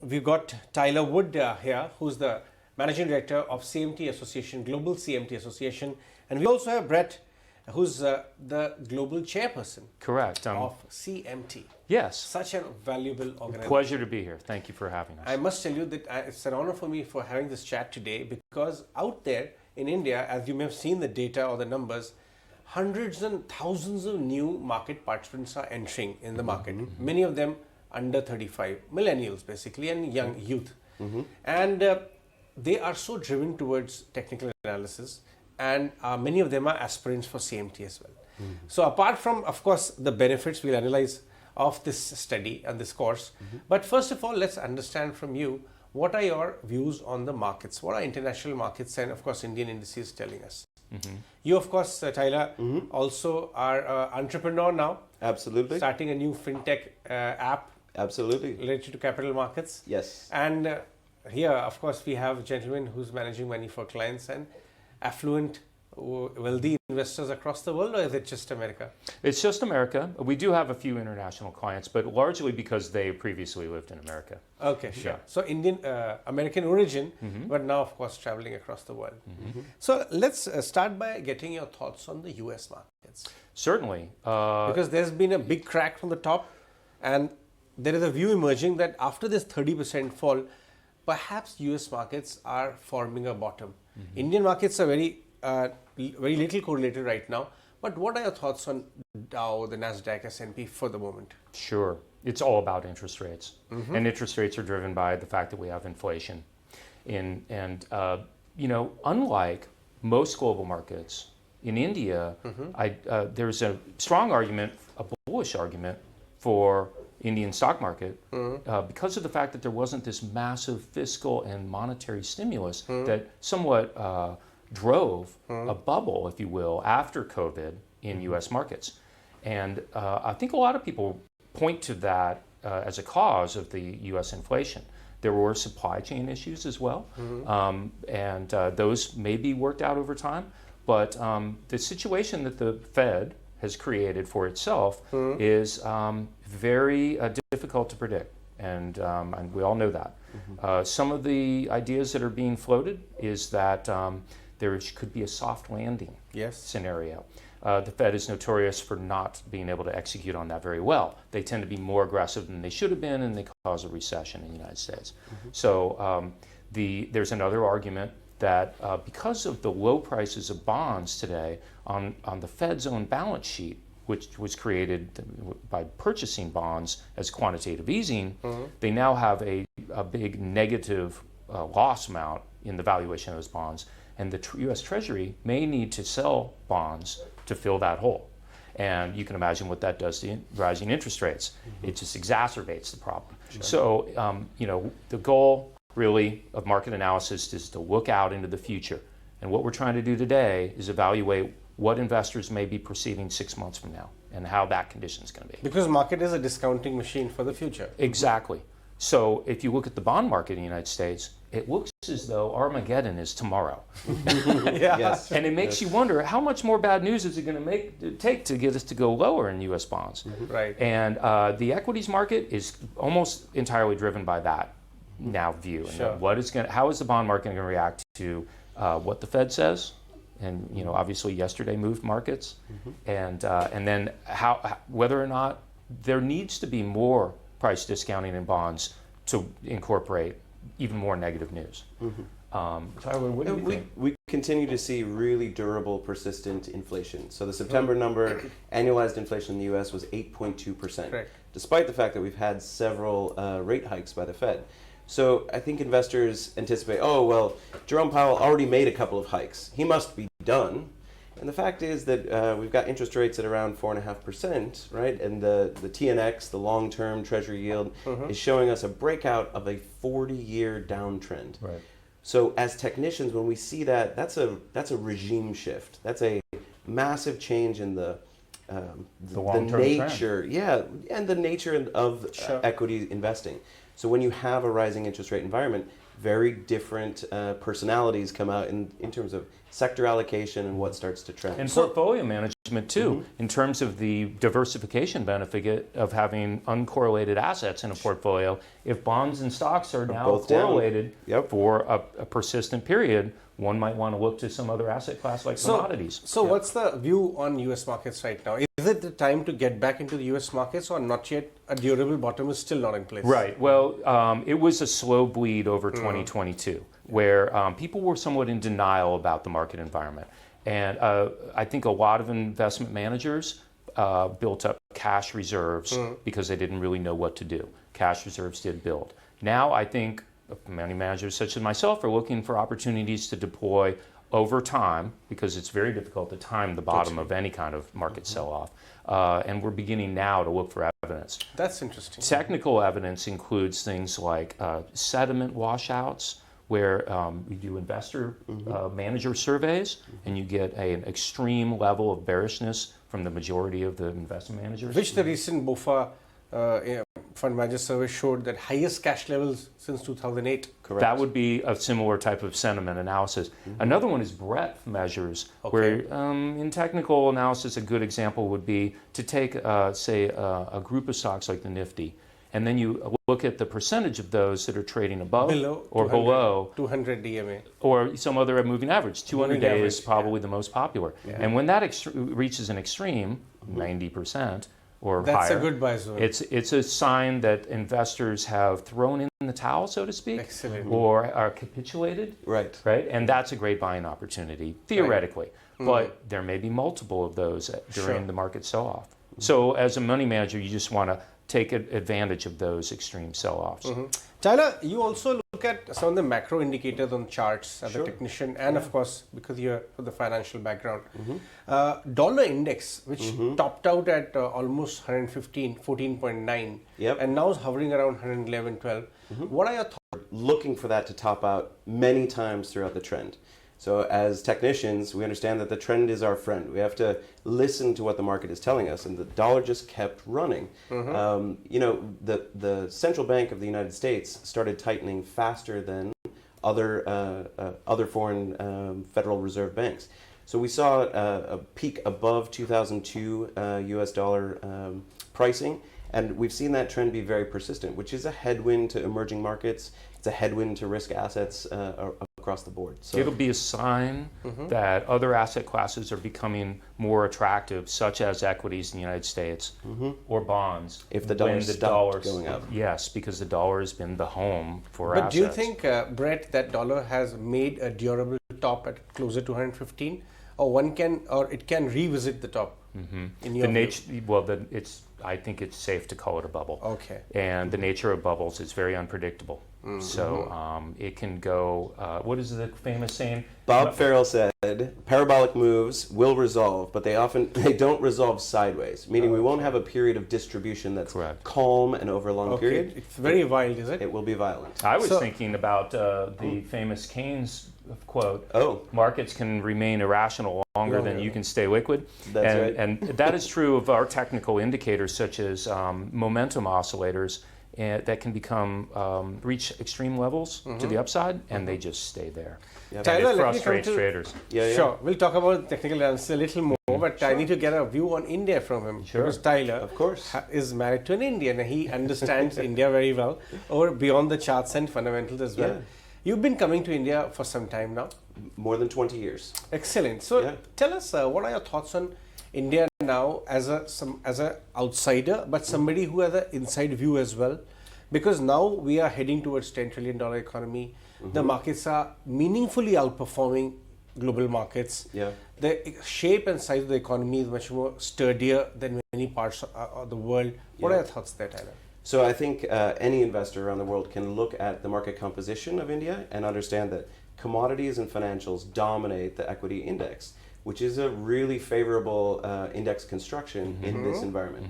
we've got Tyler Wood here, who's the Managing Director of CMT Association, Global CMT Association. And we also have Brett, who's the Global Chairperson. Correct. Of CMT. Yes. Such a valuable organization. Pleasure to be here. Thank you for having us. I must tell you that it's an honor for me for having this chat today, because out there in India, as you may have seen the data or the numbers, hundreds and thousands of new market participants are entering in the market. Many of them under 35, millennials basically, and young youth. And they are so driven towards technical analysis, and many of them are aspirants for CMT as well. So apart from, of course, the benefits we'll analyze of this study and this course, but first of all, let's understand from you, what are your views on the markets? What are international markets and, of course, Indian indices telling us? You, of course, Tyler, also are an entrepreneur now. Absolutely. Starting a new fintech app. Absolutely. Related to capital markets. Yes. And here, of course, we have a gentleman who's managing money for clients and affluent, wealthy investors across the world, or is it just America? It's just America. We do have a few international clients, but largely because they previously lived in America. Okay, sure. Yeah. So Indian, American origin, but now, of course, traveling across the world. So let's start by getting your thoughts on the US markets. Certainly. Because there's been a big crack from the top, and there is a view emerging that after this 30% fall, perhaps US markets are forming a bottom. Indian markets are very little correlated right now. But what are your thoughts on Dow, the Nasdaq, S&P for the moment? Sure. It's all about interest rates. And interest rates are driven by the fact that we have inflation. And you know, unlike most global markets, in India, there's a strong argument, a bullish argument for Indian stock market because of the fact that there wasn't this massive fiscal and monetary stimulus that somewhat drove a bubble, if you will, after COVID in U.S. markets. And I think a lot of people point to that as a cause of the U.S. inflation. There were supply chain issues as well, and those may be worked out over time. But the situation that the Fed has created for itself is very difficult to predict, and we all know that. Some of the ideas that are being floated is that there could be a soft landing scenario. The Fed is notorious for not being able to execute on that very well. They tend to be more aggressive than they should have been, and they cause a recession in the United States. So there's another argument that because of the low prices of bonds today on the Fed's own balance sheet, which was created by purchasing bonds as quantitative easing, they now have a big negative loss amount in the valuation of those bonds. And the U.S. Treasury may need to sell bonds to fill that hole. And you can imagine what that does to rising interest rates. It just exacerbates the problem. So, you know, the goal really of market analysis is to look out into the future. And what we're trying to do today is evaluate what investors may be perceiving 6 months from now and how that condition is going to be. Because market is a discounting machine for the future. Exactly. So if you look at the bond market in the United States, it looks as though Armageddon is tomorrow. Yes. And it makes you wonder, how much more bad news is it going to take to get us to go lower in U.S. bonds? Right. And the equities market is almost entirely driven by that now view. And how is the bond market going to react to what the Fed says? And you know, obviously yesterday moved markets, and then whether or not there needs to be more price discounting in bonds to incorporate even more negative news. Tyler, what do you think? We continue to see really durable, persistent inflation. So the September number, annualized inflation in the U.S. was 8.2%, despite the fact that we've had several rate hikes by the Fed. So I think investors anticipate, oh, well, Jerome Powell already made a couple of hikes. He must be done. And the fact is that we've got interest rates at around 4.5%, right? And the TNX, the long-term Treasury yield, is showing us a breakout of a 40-year downtrend. Right. So as technicians, when we see that, that's a regime shift. That's a massive change in the nature, and the nature of equity investing. So when you have a rising interest rate environment, very different personalities come out in terms of sector allocation and what starts to trend. And portfolio management management too, in terms of the diversification benefit of having uncorrelated assets in a portfolio. If bonds and stocks are now both down. correlated for a persistent period, one might want to look to some other asset class like commodities. So what's the view on US markets right now? Is it the time to get back into the US markets or not yet? A durable bottom is still not in place. Right. Well, it was a slow bleed over 2022 where people were somewhat in denial about the market environment. And I think a lot of investment managers built up cash reserves because they didn't really know what to do. Cash reserves did build. Now I think many managers such as myself are looking for opportunities to deploy over time because it's very difficult to time the bottom of any kind of market sell-off. And we're beginning now to look for evidence. That's interesting. Technical evidence includes things like sediment washouts, where we do investor manager surveys, and you get an extreme level of bearishness from the majority of the investment managers. Which the recent BOFA fund manager survey showed that highest cash levels since 2008. Correct. That would be a similar type of sentiment analysis. Another one is breadth measures, where in technical analysis, a good example would be to take, say, a group of stocks like the Nifty, and then you look at the percentage of those that are trading above or below 200 DMA. or some other moving average. 200 Moving day average, is probably the most popular. And when that reaches an extreme, 90% or That's higher, a good buy zone. it's a sign that investors have thrown in the towel, so to speak, Excellent. or are capitulated. Right. Right, and that's a great buying opportunity theoretically, but there may be multiple of those during the market sell-off. So as a money manager, you just want to take advantage of those extreme sell-offs. Tyler, you also look at some of the macro indicators on charts as a technician, and of course, because you're from the financial background. Dollar index, which topped out at almost 115, 14.9, and now is hovering around 111, 12. What are your thoughts? Looking for that to top out many times throughout the trend. So as technicians, we understand that the trend is our friend. We have to listen to what the market is telling us, and the dollar just kept running. The central bank of the United States started tightening faster than other foreign Federal Reserve banks. So we saw a peak above 2002 US dollar pricing, and we've seen that trend be very persistent, which is a headwind to emerging markets. It's a headwind to risk assets across the board. So it'll be a sign that other asset classes are becoming more attractive, such as equities in the United States or bonds. If the dollar stopped going up. Yes, because the dollar has been the home for But assets. do you think, Brett, that dollar has made a durable top at closer to 115, or it can revisit the top? In your view? I think it's safe to call it a bubble. Okay. And the nature of bubbles is very unpredictable. So it can go, what is the famous saying? Bob Farrell said, parabolic moves will resolve, but they don't resolve sideways, meaning we won't have a period of distribution that's calm and over a long period. It's very wild, is it? It will be violent. I was thinking about the famous Keynes quote, markets can remain irrational longer than you can stay liquid. That's right. And that is true of our technical indicators such as momentum oscillators that can reach extreme levels to the upside, and they just stay there. Tyler, it frustrates traders. Sure, we'll talk about technical analysis a little more, but I need to get a view on India from him. Because Tyler, of course, is married to an Indian, and he understands India very well, or beyond the charts and fundamentals as well. You've been coming to India for some time now. More than 20 years. Excellent. So tell us, what are your thoughts on India now as a outsider, but somebody who has an inside view as well? Because now we are heading towards $10 trillion economy. The markets are meaningfully outperforming global markets. The shape and size of the economy is much more sturdier than many parts of the world. What are your thoughts there, Tyler? So I think any investor around the world can look at the market composition of India and understand that commodities and financials dominate the equity index, which is a really favorable index construction in this environment.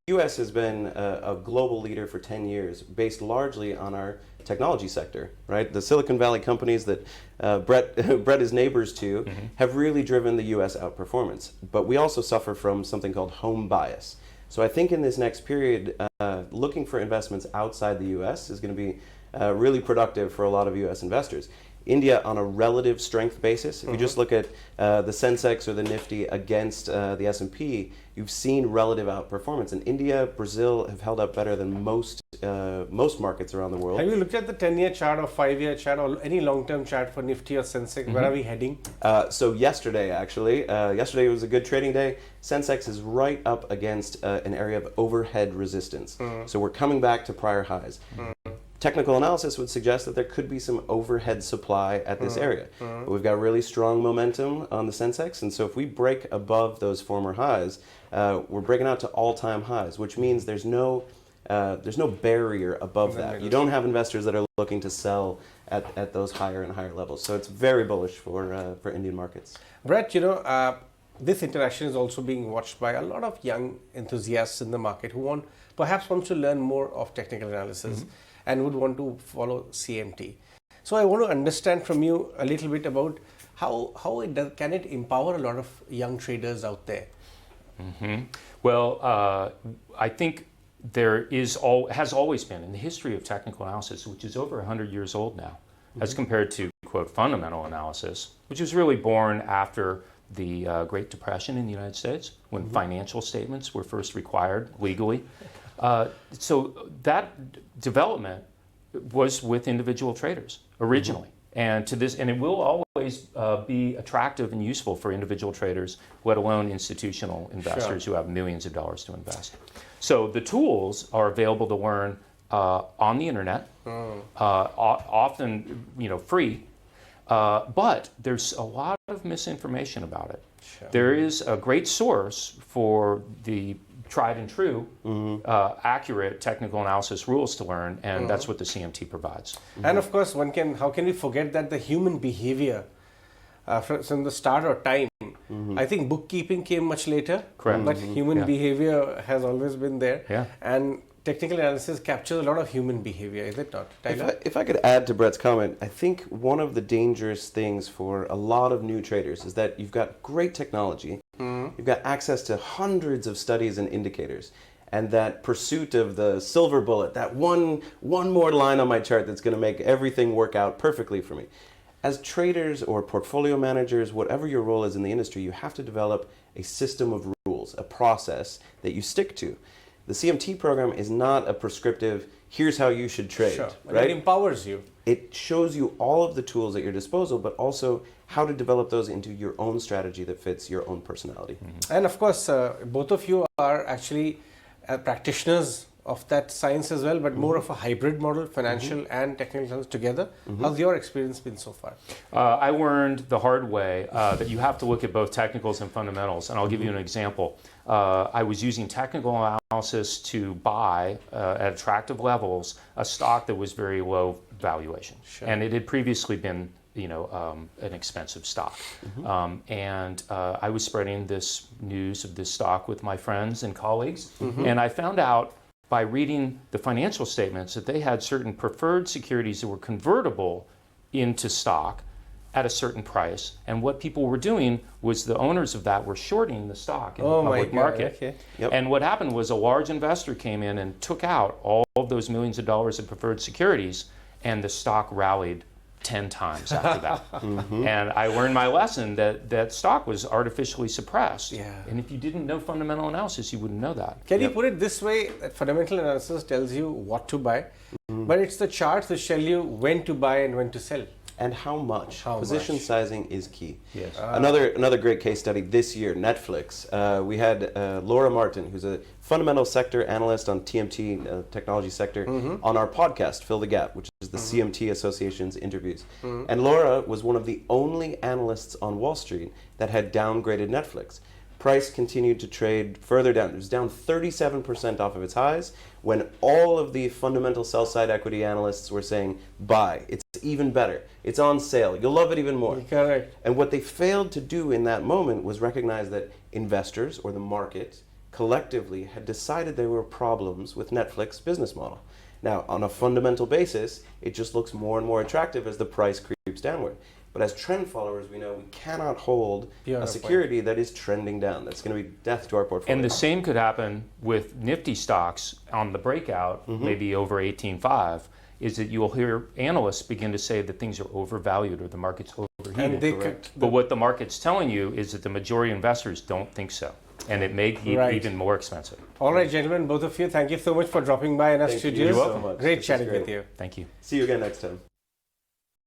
U.S. has been a global leader for 10 years, based largely on our technology sector, right? The Silicon Valley companies that Brett is neighbors to have really driven the U.S. outperformance. But we also suffer from something called home bias. So I think in this next period, looking for investments outside the U.S. is going to be really productive for a lot of U.S. investors. India on a relative strength basis. If you just look at the Sensex or the Nifty against the S&P, you've seen relative outperformance. And India, Brazil have held up better than most markets around the world. Have you looked at the 10-year chart or 5-year chart or any long-term chart for Nifty or Sensex? Where are we heading? So yesterday, actually, yesterday was a good trading day. Sensex is right up against an area of overhead resistance. So we're coming back to prior highs. Technical analysis would suggest that there could be some overhead supply at this area. But we've got really strong momentum on the Sensex, and so if we break above those former highs, we're breaking out to all-time highs, which means there's no barrier above that. You don't have investors that are looking to sell at those higher and higher levels. So it's very bullish for Indian markets. Brett, this interaction is also being watched by a lot of young enthusiasts in the market who perhaps want to learn more of technical analysis and would want to follow CMT. So I want to understand from you a little bit about how can it empower a lot of young traders out there? Well, I think there has always been in the history of technical analysis, which is over 100 years old now, as compared to, quote, fundamental analysis, which was really born after the Great Depression in the United States, when financial statements were first required legally. So that development was with individual traders originally, and it will always be attractive and useful for individual traders, let alone institutional investors who have millions of dollars to invest. So the tools are available to learn on the internet, often free, but there's a lot of misinformation about it. There is a great source for the tried and true, accurate technical analysis rules to learn, and that's what the CMT provides. And of course, how can we forget that the human behavior from the start of time, I think bookkeeping came much later, correct, but human behavior has always been there, and technical analysis captures a lot of human behavior, is it not, Tyler? If I could add to Brett's comment, I think one of the dangerous things for a lot of new traders is that you've got great technology, you've got access to hundreds of studies and indicators, and that pursuit of the silver bullet, that one more line on my chart that's going to make everything work out perfectly for me. As traders or portfolio managers, whatever your role is in the industry, you have to develop a system of rules, a process that you stick to. The CMT program is not a prescriptive, here's how you should trade. Right? It empowers you. It shows you all of the tools at your disposal, but also how to develop those into your own strategy that fits your own personality. And of course, both of you are actually practitioners of that science as well, but more of a hybrid model, financial and technical together. How's your experience been so far? I learned the hard way that you have to look at both technicals and fundamentals, and I'll give you an example. I was using technical analysis to buy at attractive levels a stock that was very low valuation, and it had previously been an expensive stock. And I was spreading this news of this stock with my friends and colleagues, and I found out by reading the financial statements that they had certain preferred securities that were convertible into stock at a certain price, and what people were doing was the owners of that were shorting the stock in the public market. Okay. And what happened was a large investor came in and took out all of those millions of dollars of preferred securities, and the stock rallied 10 times after that. And I learned my lesson that stock was artificially suppressed. And if you didn't know fundamental analysis, you wouldn't know that. Can you put it this way, that fundamental analysis tells you what to buy, but it's the charts that tell you when to buy and when to sell. And how much. Position sizing is key. Yes. Another great case study this year, Netflix. We had Laura Martin, who's a fundamental sector analyst on TMT, technology sector, on our podcast, Fill the Gap, which is the CMT Association's interviews. And Laura was one of the only analysts on Wall Street that had downgraded Netflix. Price continued to trade further down. It was down 37% off of its highs when all of the fundamental sell-side equity analysts were saying, buy, it's even better, it's on sale, you'll love it even more. Correct. And what they failed to do in that moment was recognize that investors or the market collectively had decided there were problems with Netflix's business model. Now, on a fundamental basis, it just looks more and more attractive as the price creeps downward. But as trend followers, we know we cannot hold a security that is trending down. That's going to be death to our portfolio. And the same could happen with Nifty stocks on the breakout, maybe over 18.5. is that you'll hear analysts begin to say that things are overvalued or the market's overheated. And they But what the market's telling you is that the majority of investors don't think so. And it may be even more expensive. All right, gentlemen, both of you, thank you so much for dropping by in our studios. Thank you so much. Great This chatting was great. with you. Thank you. See you again next time.